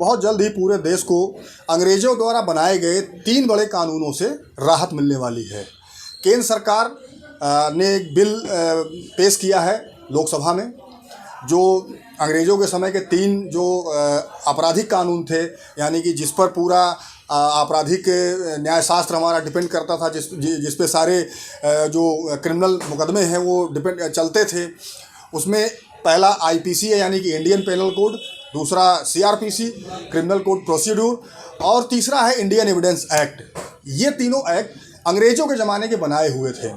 बहुत जल्द ही पूरे देश को अंग्रेज़ों द्वारा बनाए गए 3 बड़े कानूनों से राहत मिलने वाली है। केंद्र सरकार ने एक बिल पेश किया है लोकसभा में, जो अंग्रेज़ों के समय के 3 जो आपराधिक कानून थे, यानी कि जिस पर पूरा आपराधिक न्यायशास्त्र हमारा डिपेंड करता था, जिस पे सारे जो क्रिमिनल मुकदमे हैं वो डिपेंड चलते थे। उसमें पहला आईपीसी है, यानी कि इंडियन पेनल कोड, दूसरा सीआरपीसी क्रिमिनल कोड प्रोसीड्यूर, और तीसरा है इंडियन एविडेंस एक्ट। ये तीनों एक्ट अंग्रेज़ों के ज़माने के बनाए हुए थे,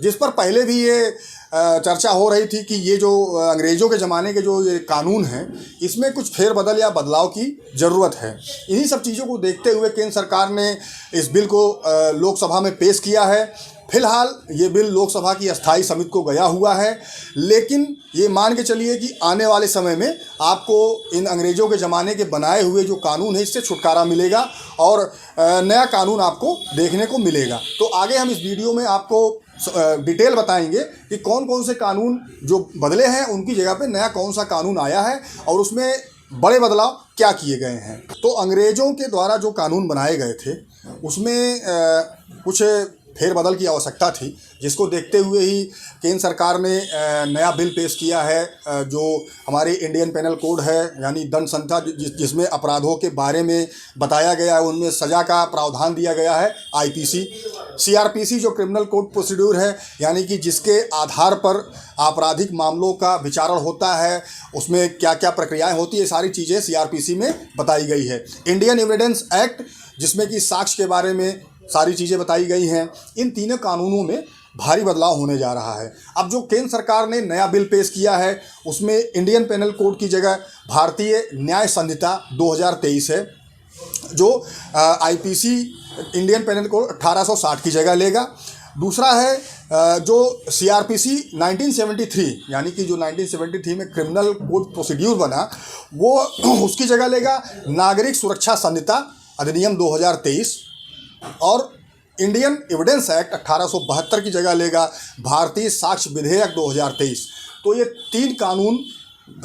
जिस पर पहले भी ये चर्चा हो रही थी कि ये जो अंग्रेज़ों के ज़माने के जो ये कानून हैं, इसमें कुछ फेरबदल या बदलाव की ज़रूरत है। इन्हीं सब चीज़ों को देखते हुए केंद्र सरकार ने इस बिल को लोकसभा में पेश किया है। फिलहाल ये बिल लोकसभा की अस्थाई समिति को गया हुआ है, लेकिन ये मान के चलिए कि आने वाले समय में आपको इन अंग्रेज़ों के ज़माने के बनाए हुए जो कानून है इससे छुटकारा मिलेगा और नया कानून आपको देखने को मिलेगा। तो आगे हम इस वीडियो में आपको डिटेल बताएंगे कि कौन कौन से कानून जो बदले हैं, उनकी जगह पे नया कौन सा कानून आया है और उसमें बड़े बदलाव क्या किए गए हैं। तो अंग्रेज़ों के द्वारा जो कानून बनाए गए थे उसमें कुछ फेरबदल की आवश्यकता थी, जिसको देखते हुए ही केंद्र सरकार ने नया बिल पेश किया है, जो हमारी इंडियन पेनल कोड है, यानी दंड संहिता, जिसमें अपराधों के बारे में बताया गया है, उनमें सज़ा का प्रावधान दिया गया है। आईपीसी, सीआरपीसी जो क्रिमिनल कोड प्रोसीड्यूर है, यानी कि जिसके आधार पर आपराधिक मामलों का विचारण होता है, उसमें क्या क्या प्रक्रियाएँ होती है, सारी चीज़ें सीआरपीसी में बताई गई है। इंडियन एविडेंस एक्ट, जिसमें कि साक्ष्य के बारे में सारी चीज़ें बताई गई हैं। इन तीनों कानूनों में भारी बदलाव होने जा रहा है। अब जो केंद्र सरकार ने नया बिल पेश किया है, उसमें इंडियन पेनल कोड की जगह भारतीय न्याय संहिता 2023 है, जो आईपीसी इंडियन पेनल कोड 1860 की जगह लेगा। दूसरा है जो सीआरपीसी 1973, यानी कि जो 1973 में क्रिमिनल कोड प्रोसीड्यूर बना, वो उसकी जगह लेगा नागरिक सुरक्षा संहिता अधिनियम 2023, और इंडियन एविडेंस एक्ट 1872 की जगह लेगा भारतीय साक्ष्य विधेयक 2023। तो ये 3 कानून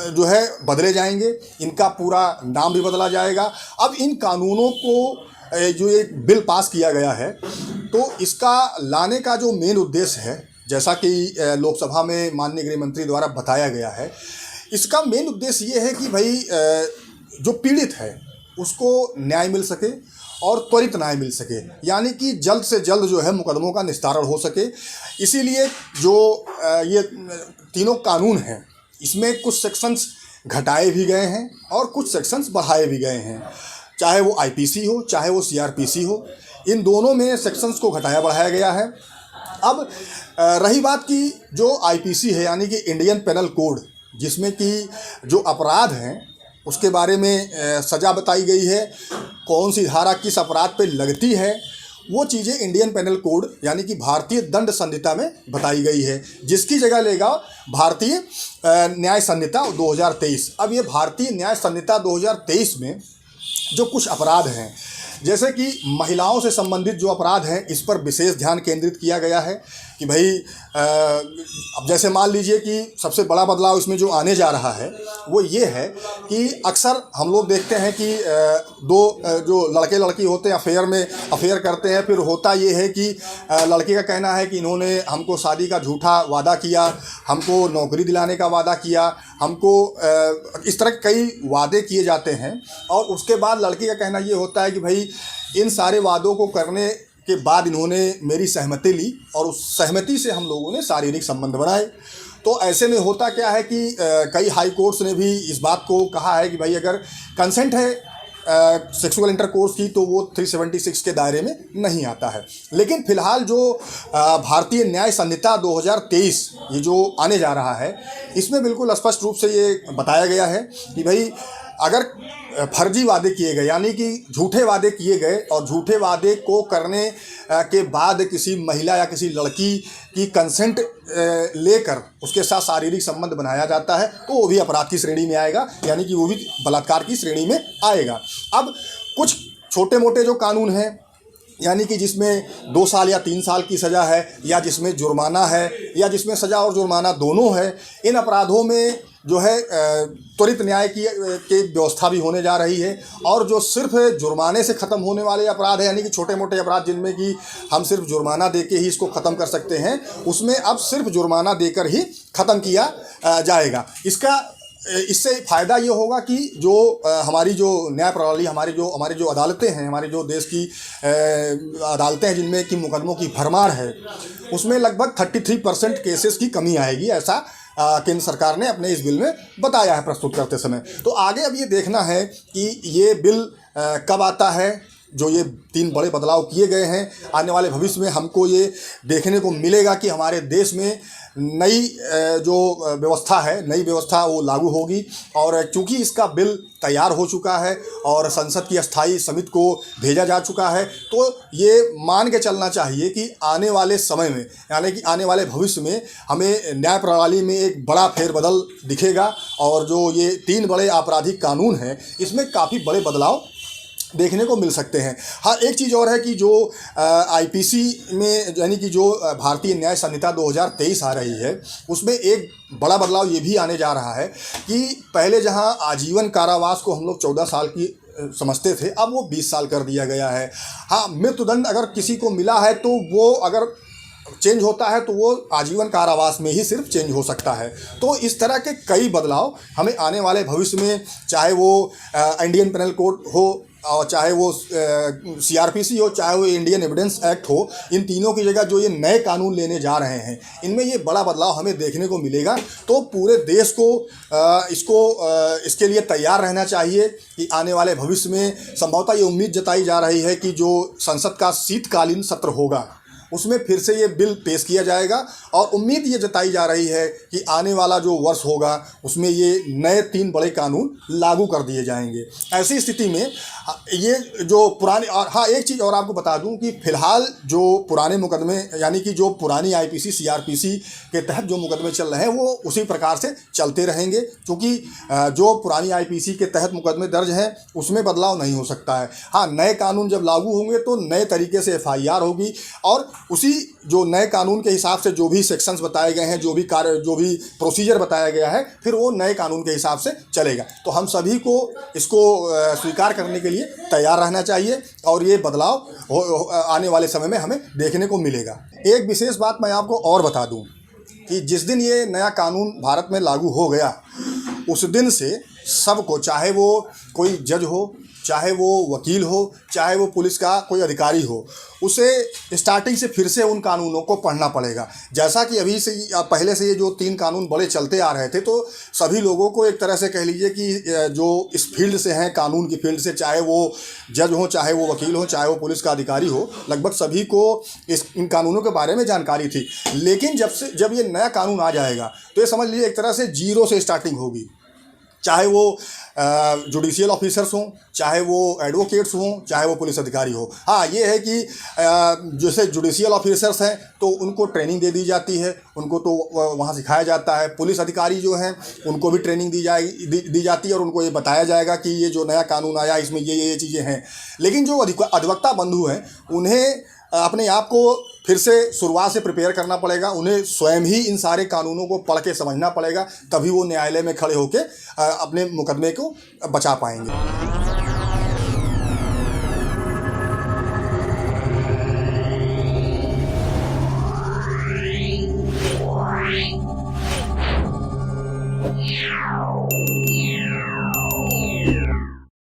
जो है बदले जाएंगे, इनका पूरा नाम भी बदला जाएगा। अब इन कानूनों को जो एक बिल पास किया गया है, तो इसका लाने का जो मेन उद्देश्य है, जैसा कि लोकसभा में माननीय गृह मंत्री द्वारा बताया गया है, इसका मेन उद्देश्य ये है कि भाई जो पीड़ित है उसको न्याय मिल सके और त्वरित न्याय मिल सके, यानी कि जल्द से जल्द जो है मुकदमों का निस्तारण हो सके। इसीलिए जो ये तीनों कानून हैं, इसमें कुछ सेक्शंस घटाए भी गए हैं और कुछ सेक्शंस बढ़ाए भी गए हैं। चाहे वो आईपीसी हो, चाहे वो सीआरपीसी हो, इन दोनों में सेक्शंस को घटाया बढ़ाया गया है। अब रही बात की जो आईपीसी है, यानी कि इंडियन पेनल कोड, जिसमें कि जो अपराध हैं उसके बारे में सज़ा बताई गई है, कौन सी धारा किस अपराध पे लगती है, वो चीज़ें इंडियन पेनल कोड यानी कि भारतीय दंड संहिता में बताई गई है, जिसकी जगह लेगा भारतीय न्याय संहिता 2023। अब ये भारतीय न्याय संहिता 2023 में जो कुछ अपराध हैं, जैसे कि महिलाओं से संबंधित जो अपराध हैं, इस पर विशेष ध्यान केंद्रित किया गया है कि भाई अब जैसे मान लीजिए कि सबसे बड़ा बदलाव इसमें जो आने जा रहा है वो ये है कि अक्सर हम लोग देखते हैं कि दो जो लड़के लड़की होते हैं अफेयर करते हैं, फिर होता ये है कि लड़के का कहना है कि इन्होंने हमको शादी का झूठा वादा किया, हमको नौकरी दिलाने का वादा किया, हमको इस तरह के कई वादे किए जाते हैं, और उसके बाद लड़की का कहना ये होता है कि भाई इन सारे वादों को करने के बाद इन्होंने मेरी सहमति ली और उस सहमति से हम लोगों ने शारीरिक संबंध बनाए। तो ऐसे में होता क्या है कि कई हाई कोर्ट्स ने भी इस बात को कहा है कि भाई अगर कंसेंट है सेक्सुअल इंटरकोर्स की, तो वो 376 के दायरे में नहीं आता है। लेकिन फ़िलहाल जो भारतीय न्याय संहिता 2023 ये जो आने जा रहा है, इसमें बिल्कुल स्पष्ट रूप से ये बताया गया है कि भाई अगर फर्जी वादे किए गए, यानी कि झूठे वादे किए गए और झूठे वादे को करने के बाद किसी महिला या किसी लड़की की कंसेंट लेकर उसके साथ शारीरिक संबंध बनाया जाता है, तो वो भी अपराध की श्रेणी में आएगा, यानी कि वो भी बलात्कार की श्रेणी में आएगा। अब कुछ छोटे मोटे जो कानून हैं, यानी कि जिसमें 2 साल या 3 साल की सज़ा है, या जिसमें जुर्माना है, या जिसमें सज़ा और जुर्माना दोनों है, इन अपराधों में जो है त्वरित न्याय की व्यवस्था भी होने जा रही है। और जो सिर्फ जुर्माने से ख़त्म होने वाले अपराध हैं, यानी कि छोटे मोटे अपराध जिनमें कि हम सिर्फ जुर्माना देके ही इसको ख़त्म कर सकते हैं, उसमें अब सिर्फ जुर्माना देकर ही ख़त्म किया जाएगा। इससे फ़ायदा ये होगा कि जो हमारी जो न्याय प्रणाली, हमारी जो अदालतें हैं, हमारे जो देश की अदालतें हैं जिनमें कि मुकदमों की भरमार है, उसमें लगभग 33% केसेस की कमी आएगी, ऐसा केंद्र सरकार ने अपने इस बिल में बताया है प्रस्तुत करते समय। तो आगे अब ये देखना है कि ये बिल कब आता है। जो ये 3 बड़े बदलाव किए गए हैं, आने वाले भविष्य में हमको ये देखने को मिलेगा कि हमारे देश में नई जो व्यवस्था है, नई व्यवस्था वो लागू होगी। और चूँकि इसका बिल तैयार हो चुका है और संसद की अस्थाई समिति को भेजा जा चुका है, तो ये मान के चलना चाहिए कि आने वाले समय में, यानी कि आने वाले भविष्य में, हमें न्याय प्रणाली में एक बड़ा फेरबदल दिखेगा। और जो ये 3 बड़े आपराधिक कानून हैं, इसमें काफ़ी बड़े बदलाव देखने को मिल सकते हैं। हाँ, एक चीज़ और है कि जो आईपीसी में, यानी कि जो भारतीय न्याय संहिता 2023 आ रही है, उसमें एक बड़ा बदलाव ये भी आने जा रहा है कि पहले जहां आजीवन कारावास को हम लोग 14 साल की समझते थे, अब वो 20 साल कर दिया गया है। हाँ, मृत्युदंड अगर किसी को मिला है तो वो अगर चेंज होता है तो वो आजीवन कारावास में ही सिर्फ चेंज हो सकता है। तो इस तरह के कई बदलाव हमें आने वाले भविष्य में, चाहे वो इंडियन पेनल कोड हो, और चाहे वो सीआरपीसी हो, चाहे वो इंडियन एविडेंस एक्ट हो, इन तीनों की जगह जो ये नए कानून लेने जा रहे हैं, इनमें ये बड़ा बदलाव हमें देखने को मिलेगा। तो पूरे देश को इसके लिए तैयार रहना चाहिए कि आने वाले भविष्य में संभवतः ये उम्मीद जताई जा रही है कि जो संसद का शीतकालीन सत्र होगा, उसमें फिर से ये बिल पेश किया जाएगा। और उम्मीद ये जताई जा रही है कि आने वाला जो वर्ष होगा, उसमें ये नए 3 बड़े कानून लागू कर दिए जाएंगे। ऐसी स्थिति में ये जो पुराने, और हाँ, एक चीज़ और आपको बता दूं कि फ़िलहाल जो पुराने मुकदमे, यानी कि जो पुरानी आईपीसी सीआरपीसी के तहत जो मुकदमे चल रहे हैं, वो उसी प्रकार से चलते रहेंगे। क्योंकि जो पुरानी आईपीसी के तहत मुकदमे दर्ज हैं, उसमें बदलाव नहीं हो सकता है। हाँ, नए कानून जब लागू होंगे तो नए तरीके से एफआईआर होगी, और उसी जो नए कानून के हिसाब से जो भी सेक्शंस बताए गए हैं, जो भी प्रोसीजर बताया गया है, फिर वो नए कानून के हिसाब से चलेगा। तो हम सभी को इसको स्वीकार करने के लिए तैयार रहना चाहिए, और ये बदलाव आने वाले समय में हमें देखने को मिलेगा। एक विशेष बात मैं आपको और बता दूं कि जिस दिन ये नया कानून भारत में लागू हो गया, उस दिन से सबको, चाहे वो कोई जज हो, चाहे वो वकील हो, चाहे वो पुलिस का कोई अधिकारी हो, उसे स्टार्टिंग से फिर से उन कानूनों को पढ़ना पड़ेगा। जैसा कि अभी से पहले से ये जो 3 कानून बड़े चलते आ रहे थे, तो सभी लोगों को एक तरह से कह लीजिए कि जो इस फील्ड से हैं, कानून की फील्ड से, चाहे वो जज हो, चाहे वो वकील हो, चाहे वो पुलिस का अधिकारी हो, लगभग सभी को इन कानूनों के बारे में जानकारी थी। लेकिन जब ये नया कानून आ जाएगा, तो ये समझ लीजिए एक तरह से जीरो से स्टार्टिंग होगी। चाहे वो जुडिशियल ऑफिसर्स हों, चाहे वो एडवोकेट्स हों, चाहे वो पुलिस अधिकारी हो। हाँ, ये है कि जैसे जुडिशियल ऑफिसर्स हैं तो उनको ट्रेनिंग दे दी जाती है, उनको तो वहाँ सिखाया जाता है। पुलिस अधिकारी जो हैं, उनको भी ट्रेनिंग दी जाती है, और उनको ये बताया जाएगा कि ये जो नया कानून आया, इसमें ये चीज़ें हैं। लेकिन जो अधिवक्ता बंधु हैं, उन्हें अपने आप को फिर से शुरुआत से प्रिपेयर करना पड़ेगा। उन्हें स्वयं ही इन सारे कानूनों को पढ़ के समझना पड़ेगा, तभी वो न्यायालय में खड़े होकर अपने मुकदमे को बचा पाएंगे।